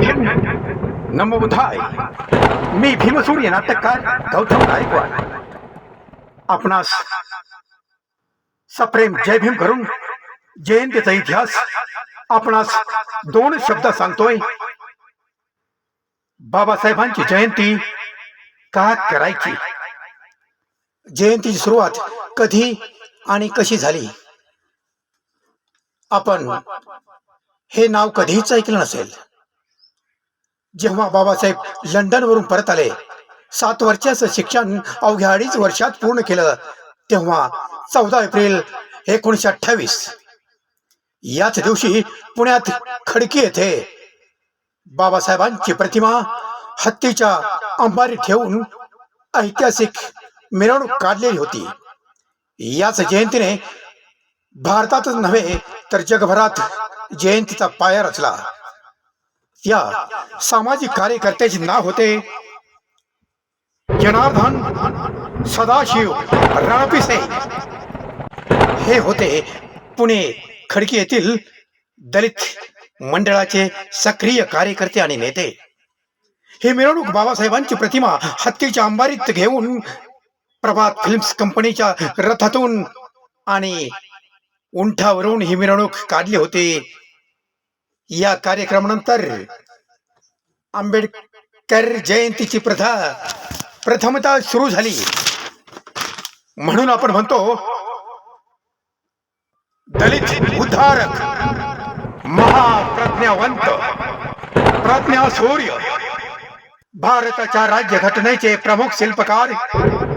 भीम, नमो बुद्धाय. मी भीमसूर्य नाटककार गौतम गायकवाड आपणास सप्रेम जय भीम करून जयंतीचा इतिहास आपणास 2 शब्द सांगतोय. बाबासाहेबांची जयंती का करायची, जयंतीची सुरुवात कधी आणि कशी झाली. आपण हे नाव कधीच ऐकलं नसेल. जेव्हा बाबासाहेब लंडनवरून परत आले, 7 वर्षाचं शिक्षण अवघ्या 2.5 वर्षात पूर्ण केलं, तेव्हा 14 एप्रिल 1928 याच दिवशी पुण्यात खडकी येथे बाबासाहेबांची प्रतिमा हत्तीच्या अंबारी ठेवून ऐतिहासिक मिरवणूक काढलेली होती. याच जयंतीने भारतातच नव्हे तर जगभरात जयंतीचा पाया रचला. या सामाजिक कार्यकर्त्याचे नाव होते जनार्दन सदाशिव रणपिसे. हे होते पुणे खडकी येथील दलित मंडळाचे सक्रिय कार्यकर्ते आणि नेते. ही मिरवणूक बाबासाहेबांची प्रतिमा हत्तीच्या अंबारीत घेऊन प्रभात फिल्म्स कंपनीच्या रथातून आणि उंठावरून ही मिरवणूक काढली होती. या कार्यक्रमानंतर आंबेडकर जयंतीची प्रथा प्रथमतः सुरू झाली. म्हणून आपण म्हणतो दलित उद्धारक, महाप्रज्ञावंत, प्रज्ञा सूर्य, भारताच्या राज्यघटनेचे प्रमुख शिल्पकार,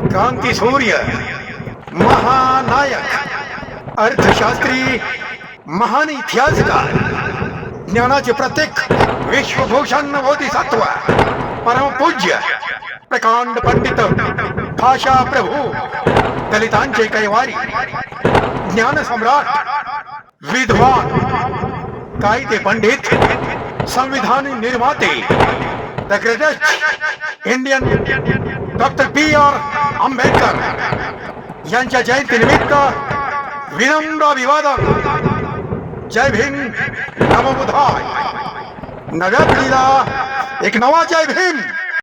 क्रांती सूर्य, महानायक, अर्थशास्त्री, महान इतिहासकार, ज्ञानाचे प्रत्येक, विश्वभूषण बोधिसत्व, परमपूज्य प्रकांड पंडित, भाषा प्रभू, दलितांचे कैवारी, ज्ञान सम्राट, विद्वान, कायदे पंडित, संविधान निर्माते, the greatest Indian doctor B.R. Ambedkar यांच्या जयंतीनिमित्त विनम्र अभिवादन. जय भीम, नमो बुद्धाय. नव्या पिढीला एक नवा जय भीम.